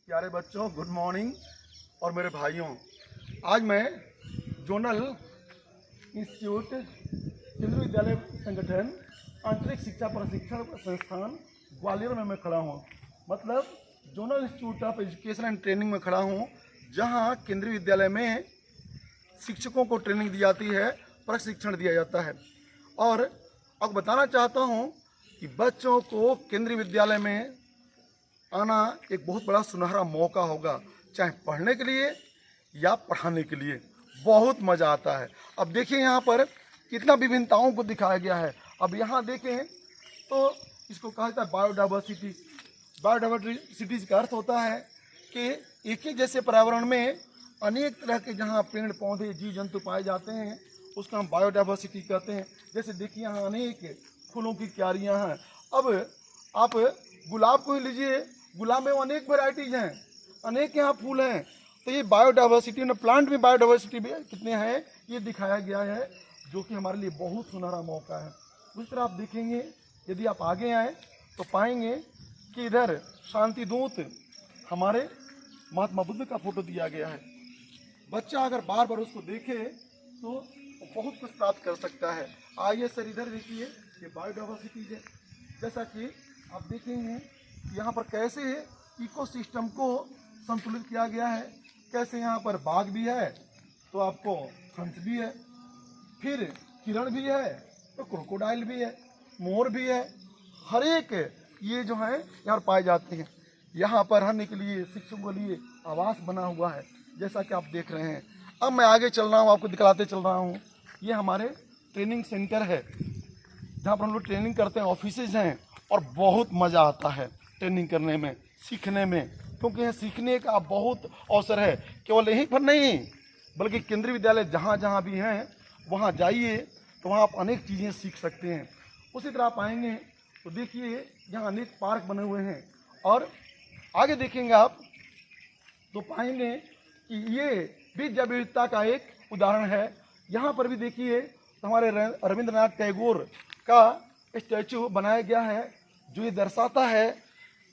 प्यारे बच्चों, good morning. और मेरे भाइयों, आज मैं जोनल इंस्टीट्यूट केंद्रीय विद्यालय संगठन आंतरिक शिक्षा प्रशिक्षण संस्थान ग्वालियर में मैं खड़ा हूँ। मतलब zonal institute of education and training में खड़ा हूँ, जहाँ केंद्रीय विद्यालय में शिक्षकों को ट्रेनिंग दी जाती है, प्रशिक्षण दिया जाता है। और अब बताना चाहता हूँ कि बच्चों को केंद्रीय विद्यालय में आना एक बहुत बड़ा सुनहरा मौका होगा, चाहे पढ़ने के लिए या पढ़ाने के लिए। बहुत मज़ा आता है। अब देखिए यहाँ पर कितना विभिन्नताओं को दिखाया गया है। अब यहाँ देखें तो इसको कहा जाता है बायोडाइवर्सिटी। बायोडाइवर्सिटी का अर्थ होता है कि एक ही जैसे पर्यावरण में अनेक तरह के जहाँ पेड़ पौधे जीव जंतु पाए जाते हैं, उसका हम बायोडाइवर्सिटी कहते हैं। जैसे देखिए यहाँ अनेक फूलों की क्यारियाँ हैं। अब आप गुलाब को ही लीजिए, गुलाब में अनेक वैरायटीज हैं, अनेक यहाँ फूल हैं। तो ये बायोडाइवर्सिटी में, प्लांट में बायोडाइवर्सिटी भी कितने हैं ये दिखाया गया है, जो कि हमारे लिए बहुत सुनहरा मौका है। उस तरह आप देखेंगे, यदि आप आगे आए तो पाएंगे कि इधर शांति दूत हमारे महात्मा बुद्ध का फोटो दिया गया है। बच्चा अगर बार बार उसको देखे तो बहुत कुछ प्राप्त कर सकता है। आइए सर, इधर देखिए, ये बायोडाइवर्सिटी है। जैसा कि आप देखेंगे यहाँ पर कैसे इकोसिस्टम को संतुलित किया गया है। कैसे यहाँ पर बाघ भी है तो आपको हंस भी है, फिर हिरण भी है तो क्रोकोडाइल भी है, मोर भी है। हर एक ये जो है यहाँ पाए जाते हैं। यहाँ पर रहने के लिए, शिक्षकों के लिए आवास बना हुआ है, जैसा कि आप देख रहे हैं। अब मैं आगे चल रहा हूँ, आपको दिखलाते चल रहा हूँ। ये हमारे ट्रेनिंग सेंटर है, जहाँ पर हम लोग ट्रेनिंग करते हैं। ऑफिसेज हैं और बहुत मज़ा आता है ट्रेनिंग करने में, सीखने में, क्योंकि यहाँ सीखने का बहुत अवसर है। केवल यहीं पर नहीं, बल्कि केंद्रीय विद्यालय जहाँ जहाँ भी हैं वहाँ जाइए तो वहाँ आप अनेक चीज़ें सीख सकते हैं। उसी तरह आप आएंगे तो देखिए यहाँ अनेक पार्क बने हुए हैं। और आगे देखेंगे आप तो पाएंगे कि ये भी जैव विविधता का एक उदाहरण है। यहाँ पर भी देखिए तो हमारे रविंद्रनाथ टैगोर का स्टैचू बनाया गया है, जो ये दर्शाता है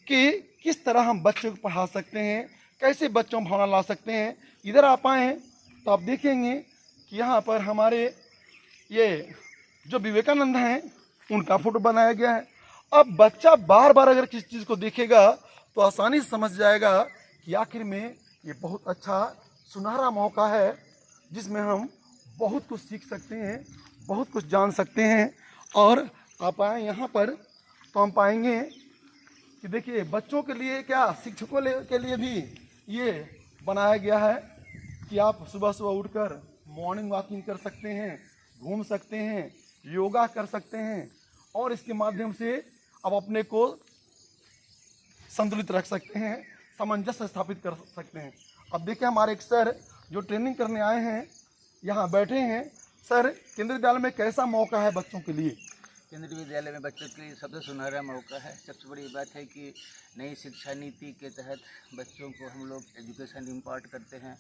कि किस तरह हम बच्चों को पढ़ा सकते हैं, कैसे बच्चों में भावना ला सकते हैं। इधर आप आएँ तो आप देखेंगे कि यहाँ पर हमारे ये जो विवेकानंद हैं उनका फोटो बनाया गया है। अब बच्चा बार बार अगर किसी चीज़ को देखेगा तो आसानी से समझ जाएगा कि आखिर में ये बहुत अच्छा सुनहरा मौका है, जिसमें हम बहुत कुछ सीख सकते हैं, बहुत कुछ जान सकते हैं। और आप आए यहाँ पर तो हम पाएंगे कि देखिए बच्चों के लिए क्या, शिक्षकों के लिए भी ये बनाया गया है कि आप सुबह सुबह उठकर मॉर्निंग वॉकिंग कर सकते हैं, घूम सकते हैं, योगा कर सकते हैं, और इसके माध्यम से आप अपने को संतुलित रख सकते हैं, सामंजस्य स्थापित कर सकते हैं। अब देखिए हमारे एक सर जो ट्रेनिंग करने आए हैं यहाँ बैठे हैं। सर, केंद्रीय विद्यालय में कैसा मौका है बच्चों के लिए? केंद्रीय विद्यालय में बच्चों के लिए सबसे सुनहरा मौका है। सबसे बड़ी बात है कि नई शिक्षा नीति के तहत बच्चों को हम लोग एजुकेशन इम्पार्ट करते हैं।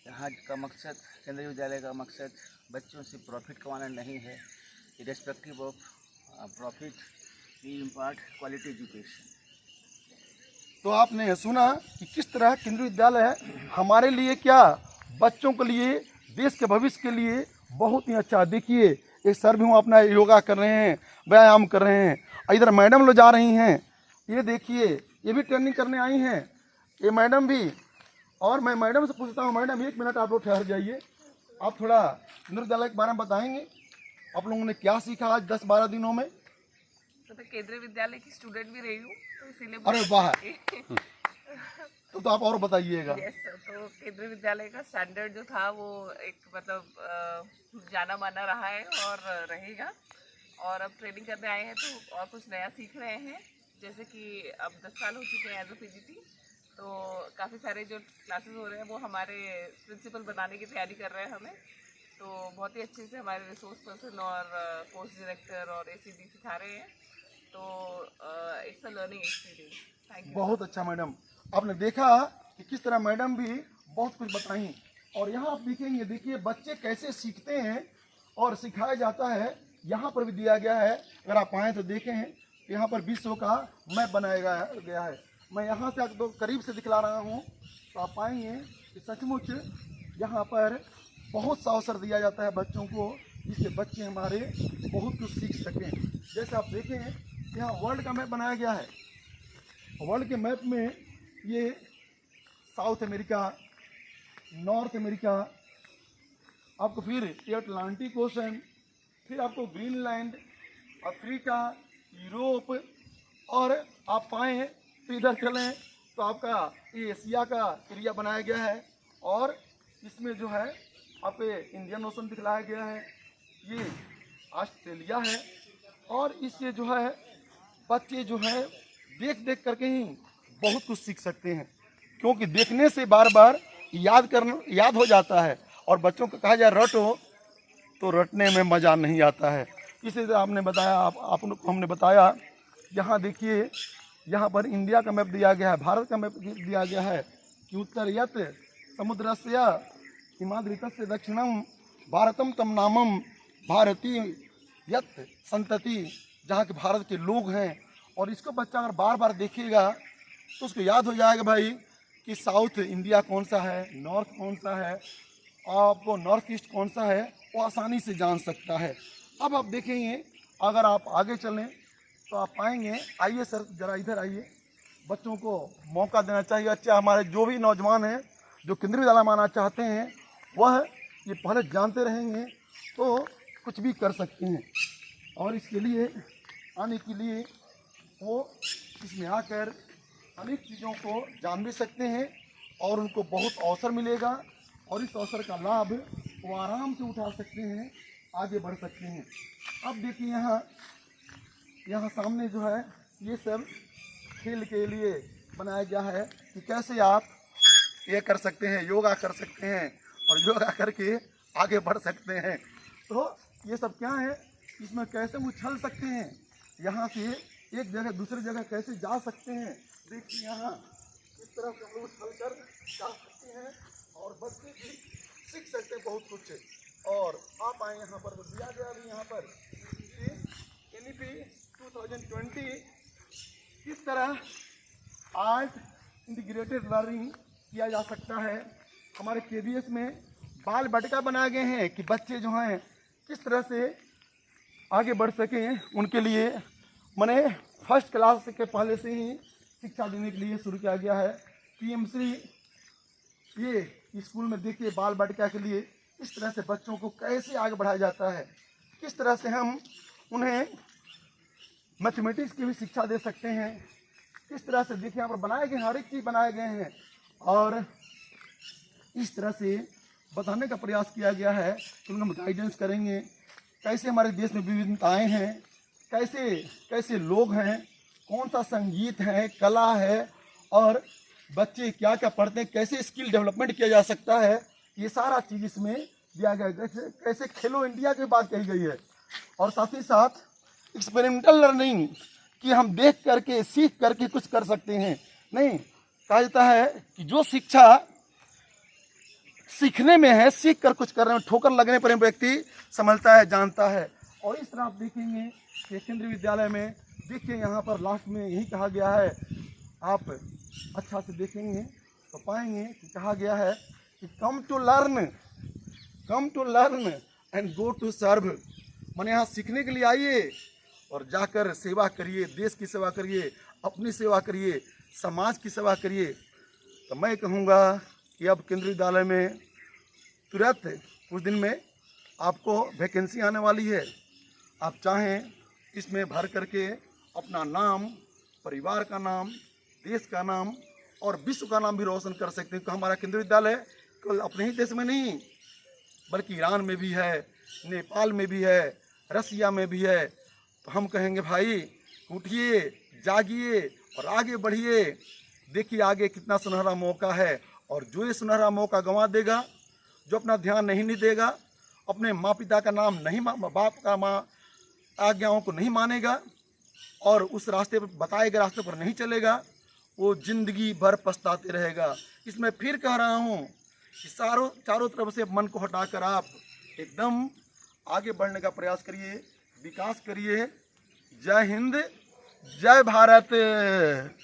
यहाँ का मकसद, केंद्रीय विद्यालय का मकसद बच्चों से प्रॉफिट कमाना नहीं है। Irrespective of profit, we impart quality education. तो आपने सुना कि किस तरह केंद्रीय विद्यालय हमारे लिए, क्या बच्चों के लिए, देश के भविष्य के लिए बहुत ही अच्छा। देखिए एक सर भी अपना योगा कर रहे हैं, व्यायाम कर रहे हैं। इधर मैडम लोग जा रही हैं, ये देखिए ये भी ट्रेनिंग करने आई हैं, ये मैडम भी। और मैं मैडम से पूछता हूँ, मैडम एक मिनट आप लोग ठहर जाइए, आप थोड़ा केंद्रीय विद्यालय के बारे में बताएंगे, आप लोगों ने क्या सीखा आज 10-12 दिनों में? तो केंद्रीय विद्यालय की स्टूडेंट भी रही हूँ, तो इसीलिए अरे वाह तो आप और बताइएगा। यस, तो केंद्रीय विद्यालय का स्टैंडर्ड जो था वो एक मतलब जाना माना रहा है और रहेगा। और अब ट्रेनिंग करने आए हैं तो और कुछ नया सीख रहे हैं। जैसे कि अब 10 साल हो चुके हैं एज अ पीजीटी, तो काफ़ी सारे जो क्लासेस हो रहे हैं वो हमारे प्रिंसिपल बनाने की तैयारी कर रहे हैं हमें। तो बहुत ही अच्छे से हमारे रिसोर्स पर्सन और कोर्स डायरेक्टर और एसीडी सिखा रहे हैं। तो it's a learning experience. Thank you. बहुत अच्छा मैडम, आपने देखा कि किस तरह मैडम भी बहुत कुछ बताई। और यहाँ आप देखेंगे, देखिए बच्चे कैसे सीखते हैं और सिखाया जाता है। यहाँ पर भी दिया गया है, अगर आप आएँ तो देखें, यहाँ पर विश्व का मैप बनाया गया है। मैं यहाँ से आपको करीब से दिखला रहा हूँ, तो आप पाएंगे कि सचमुच यहाँ पर बहुत सा अवसर दिया जाता है बच्चों को, जिससे बच्चे हमारे बहुत कुछ सीख सकें। जैसे आप देखें, यहाँ वर्ल्ड का मैप बनाया गया है। वर्ल्ड के मैप में ये साउथ अमेरिका, नॉर्थ अमेरिका, आपको फिर ये अटलांटिक ओशन, फिर आपको ग्रीनलैंड, अफ्रीका, यूरोप, और आप पाएँ तो इधर चलें तो आपका ये एशिया का एरिया बनाया गया है, और इसमें जो है आप इंडियन ओशन दिखलाया गया है, ये ऑस्ट्रेलिया है। और इससे जो है बच्चे जो है देख देख करके ही बहुत कुछ सीख सकते हैं, क्योंकि देखने से बार बार याद हो जाता है। और बच्चों को कहा जाए रटो, तो रटने में मज़ा नहीं आता है। इसे आपने बताया, हमने बताया, यहाँ देखिए, यहाँ पर इंडिया का मैप दिया गया है, भारत का मैप दिया गया है कि उत्तर यत समुद्रस्य हिमाद्रितस्य दक्षिणम भारतम तम नामम भारतीय यत संतति, जहाँ के भारत के लोग हैं। और इसको बच्चा अगर बार बार देखेगा तो उसको याद हो जाएगा भाई कि साउथ इंडिया कौन सा है, नॉर्थ कौन सा है, आपको नॉर्थ ईस्ट कौन सा है, वो आसानी से जान सकता है। अब आप देखेंगे, अगर आप आगे चलें तो आप पाएंगे, आइए सर ज़रा इधर आइए, बच्चों को मौका देना चाहिए। अच्छा, हमारे जो भी नौजवान हैं जो केंद्रीय विद्यालय में आना चाहते हैं, वह ये पहले जानते रहेंगे तो कुछ भी कर सकते हैं। और इसके लिए आने के लिए वो इसमें आकर अनेक चीज़ों को जान भी सकते हैं, और उनको बहुत अवसर मिलेगा, और इस अवसर का लाभ वो आराम से उठा सकते हैं, आगे बढ़ सकते हैं। अब देखिए, यहाँ सामने जो है ये सब खेल के लिए बनाया गया है कि कैसे आप ये कर सकते हैं, योगा कर सकते हैं, और योगा करके आगे बढ़ सकते हैं। तो ये सब क्या है, इसमें कैसे उछल सकते हैं, यहाँ से एक जगह दूसरी जगह कैसे जा सकते हैं। देखिए, यहाँ इस तरह से हम लोग उछल कर जा सकते हैं, और बच्चे भी सीख सकते हैं बहुत कुछ। और आप आए यहाँ पर, तो दिया गया भी यहाँ पर NEP 2020 किस तरह आर्ट इंटीग्रेटेड लर्निंग किया जा सकता है। हमारे KVS में बाल बटका बनाए गए हैं कि बच्चे जो हैं किस तरह से आगे बढ़ सकें। उनके लिए मैंने फर्स्ट क्लास के पहले से ही शिक्षा देने के लिए शुरू किया गया है। PMC ये स्कूल में देखिए, बाल बटका के लिए इस तरह से बच्चों को कैसे आगे बढ़ाया जाता है, किस तरह से हम उन्हें मैथमेटिक्स की भी शिक्षा दे सकते हैं, किस तरह से देखिए यहाँ पर बनाए गए, हर एक चीज़ बनाए गए हैं, और इस तरह से बताने का प्रयास किया गया है कि उनको हम गाइडेंस करेंगे, कैसे हमारे देश में विविधताएं हैं, कैसे कैसे लोग हैं, कौन सा संगीत है, कला है, और बच्चे क्या क्या पढ़ते हैं, कैसे स्किल डेवलपमेंट किया जा सकता है, ये सारा चीज़ इसमें दिया गया है। कैसे खेलो इंडिया की बात कही गई है, और साथ ही साथ एक्सपेरिमेंटल लर्निंग कि हम देख करके सीख करके कुछ कर सकते हैं। नहीं, कहा जाता है कि जो शिक्षा सीखने में है, सीख कर कुछ करने में, ठोकर लगने पर व्यक्ति समझता है, जानता है। और इस तरह आप देखेंगे कि केंद्रीय विद्यालय में देखिए, यहाँ पर लास्ट में यही कहा गया है, आप अच्छा से देखेंगे तो पाएंगे कि कहा गया है कि come to learn and go to serve. मैंने यहाँ सीखने के लिए आइए और जाकर सेवा करिए, देश की सेवा करिए, अपनी सेवा करिए, समाज की सेवा करिए। तो मैं कहूँगा कि अब केंद्रीय विद्यालय में तुरंत कुछ दिन में आपको वैकेंसी आने वाली है। आप चाहें इसमें भर करके अपना नाम, परिवार का नाम, देश का नाम और विश्व का नाम भी रोशन कर सकते हैं। तो हमारा केंद्रीय विद्यालय केवल अपने ही देश में नहीं, बल्कि ईरान में भी है, नेपाल में भी है, रसिया में भी है। तो हम कहेंगे भाई उठिए, जागिए और आगे बढ़िए। देखिए आगे कितना सुनहरा मौका है, और जो ये सुनहरा मौका गंवा देगा, जो अपना ध्यान नहीं देगा, अपने माँ पिता का नाम नहीं, बाप का माँ आज्ञाओं को नहीं मानेगा, और उस रास्ते पर, बताए गए रास्ते पर नहीं चलेगा, वो जिंदगी भर पछताते रहेगा। इसमें फिर कह रहा हूँ कि चारों तरफ से मन को हटाकर आप एकदम आगे बढ़ने का प्रयास करिए, विकास करिए। जय हिंद, जय भारत।